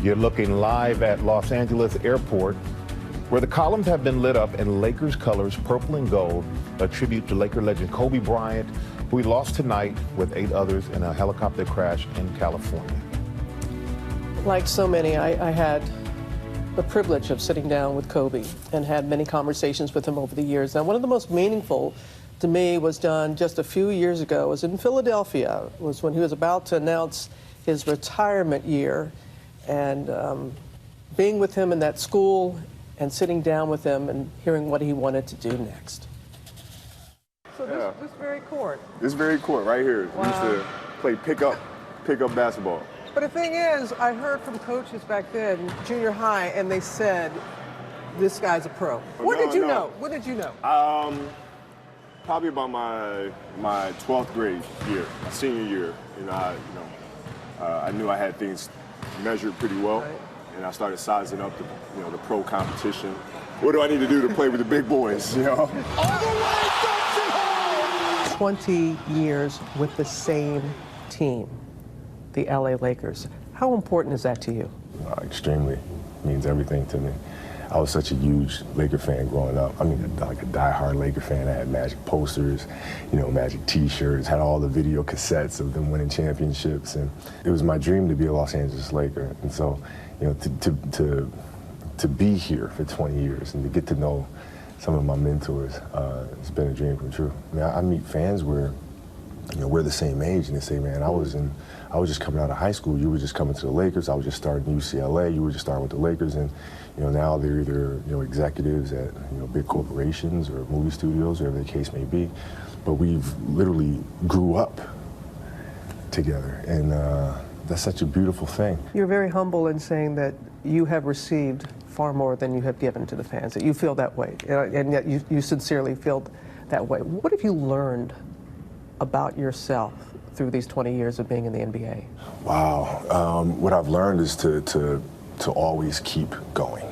You're looking live at Los Angeles Airport, where the columns have been lit up in Lakers colors, purple and gold, a tribute to Laker legend Kobe Bryant, who we lost tonight with 8 others in a helicopter crash in California. Like so many, I had the privilege of sitting down with Kobe and had many conversations with him over the years. Now, one of the most meaningful to me was done just a few years ago. It was in Philadelphia. It was when he was about to announce his retirement year, and being with him in that school and sitting down with him and hearing what he wanted to do next. So this very court. This very court right here. Wow. We used to play pickup basketball. But the thing is, I heard from coaches back then, junior high, and they said, this guy's a pro. What did you know? What did you know? Probably about my 12th grade year, senior year. I knew I had things measured pretty well, right. And I started sizing up the pro competition. What do I need to do to play with the big boys? All the way, 20 years with the same team, the LA Lakers. How important is that to you? Extremely. It means everything to me. I was such a huge Laker fan growing up. I mean, like a diehard Laker fan. I had Magic posters, Magic T-shirts, had all the video cassettes of them winning championships, and it was my dream to be a Los Angeles Laker. And so, to be here for 20 years and to get to know some of my mentors, it's been a dream come true. I mean, I meet fans where, we're the same age, and they say, man, I was just coming out of high school. You were just coming to the Lakers. I was just starting UCLA. You were just starting with the Lakers, and now they're either executives at big corporations or movie studios, whatever the case may be. But we've literally grew up together, and that's such a beautiful thing. You're very humble in saying that you have received far more than you have given to the fans. That you feel that way, and yet you sincerely feel that way. What have you learned about yourself through these 20 years of being in the NBA? Wow. What I've learned is to always keep going.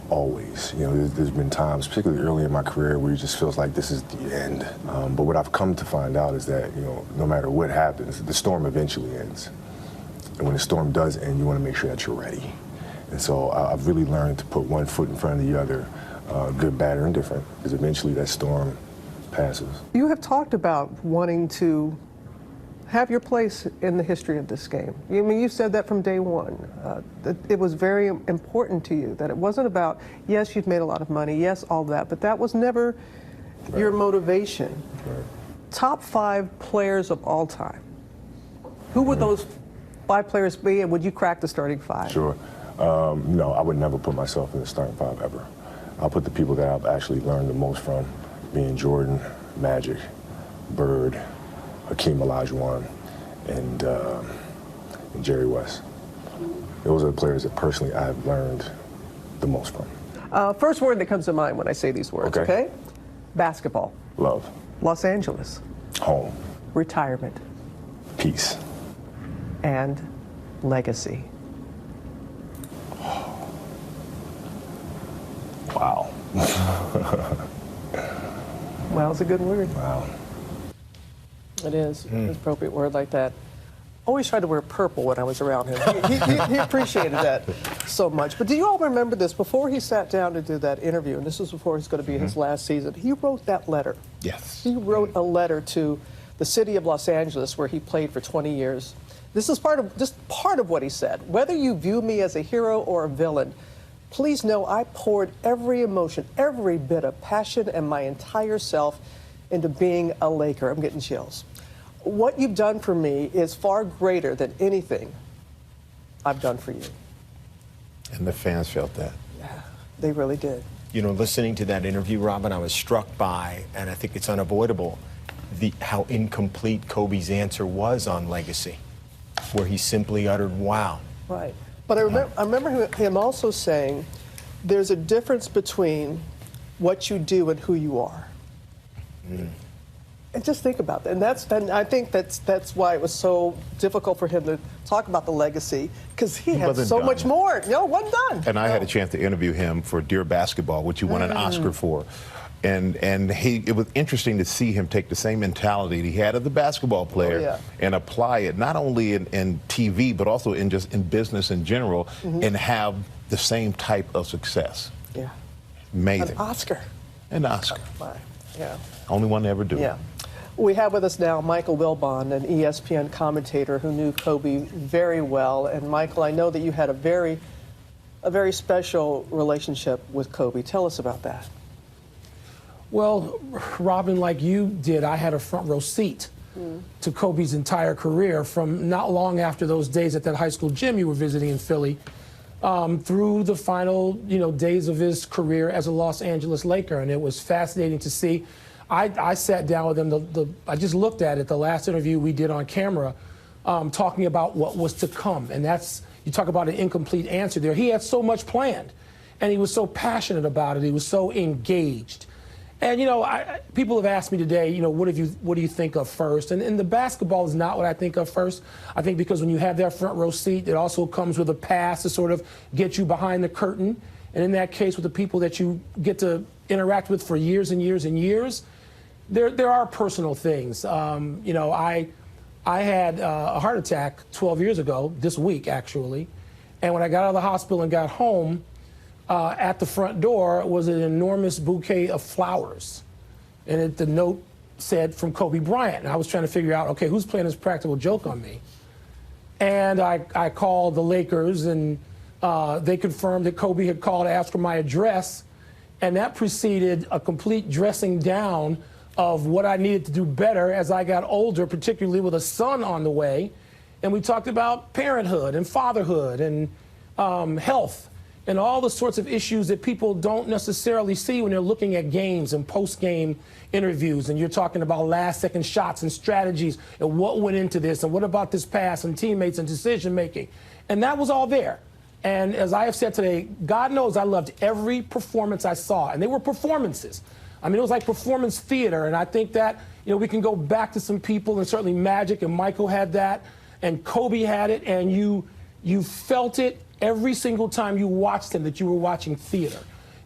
Always. There's been times, particularly early in my career, where it just feels like this is the end. But what I've come to find out is that, no matter what happens, the storm eventually ends. And when the storm does end, you want to make sure that you're ready. And so I've really learned to put one foot in front of the other, good, bad, or indifferent, because eventually that storm passes. You have talked about wanting to have your place in the history of this game. I mean, you said that from day one. That it was very important to you, that it wasn't about, yes, you've made a lot of money, yes, all that, but that was never your motivation. Right. Top 5 players of all time. Who would those 5 players be, and would you crack the starting 5? Sure. No, I would never put myself in the starting 5 ever. I'll put the people that I've actually learned the most from, being Jordan, Magic, Bird, Hakeem Olajuwon, and Jerry West. Those are the players that personally I've learned the most from. First word that comes to mind when I say these words, okay? Basketball. Love. Los Angeles. Home. Retirement. Peace. And legacy. Wow. Well, it's a good word. Wow. It is. An appropriate word like that. Always tried to wear purple when I was around him. He appreciated that so much. But do you all remember this? Before he sat down to do that interview, and this was before it's going to be his last season, he wrote that letter. Yes. He wrote a letter to the city of Los Angeles, where he played for 20 years. This is part of what he said. Whether you view me as a hero or a villain, please know I poured every emotion, every bit of passion, and my entire self into being a Laker. I'm getting chills. What you've done for me is far greater than anything I've done for you. And the fans felt that. Yeah, they really did. Listening to that interview, Robin, I was struck by, and I think it's unavoidable, how incomplete Kobe's answer was on legacy, where he simply uttered, wow. Right. But I remember him also saying, there's a difference between what you do and who you are. And just think about that. And I think that's why it was so difficult for him to talk about the legacy, because he had so much more. Wasn't done. And I had a chance to interview him for Dear Basketball, which he won an Oscar for. And it was interesting to see him take the same mentality he had as a basketball player and apply it not only in TV but also in business in general, and have the same type of success. Yeah. Amazing. An Oscar. An Oscar. Yeah. Only one to ever do it. Yeah. We have with us now Michael Wilbon, an ESPN commentator who knew Kobe very well. And Michael, I know that you had a very special relationship with Kobe. Tell us about that. Well, Robin, like you did, I had a front row seat to Kobe's entire career, from not long after those days at that high school gym you were visiting in Philly, through the final, days of his career as a Los Angeles Laker. And it was fascinating to see. I sat down with him. I just looked at it, the last interview we did on camera, talking about what was to come. And you talk about an incomplete answer there. He had so much planned, and he was so passionate about it. He was so engaged. And, people have asked me today, what do you think of first? And the basketball is not what I think of first. I think because when you have that front row seat, it also comes with a pass to sort of get you behind the curtain. And in that case, with the people that you get to interact with for years and years and years, there are personal things. I had a heart attack 12 years ago, this week actually. And when I got out of the hospital and got home, at the front door was an enormous bouquet of flowers. And the note said, from Kobe Bryant. And I was trying to figure out, okay, who's playing this practical joke on me? And I called the Lakers, and they confirmed that Kobe had called to ask for my address. And that preceded a complete dressing down of what I needed to do better as I got older, particularly with a son on the way. And we talked about parenthood and fatherhood and health, and all the sorts of issues that people don't necessarily see when they're looking at games and post-game interviews. And you're talking about last-second shots and strategies and what went into this and what about this pass and teammates and decision-making. And that was all there. And as I have said today, God knows I loved every performance I saw. And they were performances. I mean, it was like performance theater. And I think that, we can go back to some people, and certainly Magic and Michael had that, and Kobe had it, and you felt it every single time you watched him, that you were watching theater.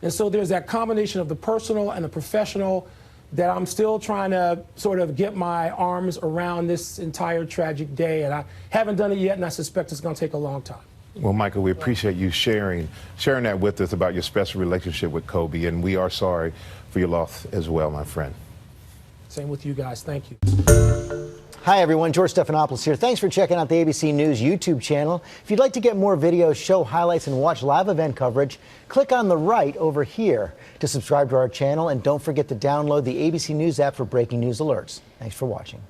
And so there's that combination of the personal and the professional that I'm still trying to sort of get my arms around this entire tragic day. And I haven't done it yet, and I suspect it's going to take a long time. Well, Michael, we appreciate you sharing that with us about your special relationship with Kobe, and we are sorry for your loss as well, my friend. Same with you guys. Thank you. Hi, everyone. George Stephanopoulos here. Thanks for checking out the ABC News YouTube channel. If you'd like to get more videos, show highlights, and watch live event coverage, click on the right over here to subscribe to our channel. And don't forget to download the ABC News app for breaking news alerts. Thanks for watching.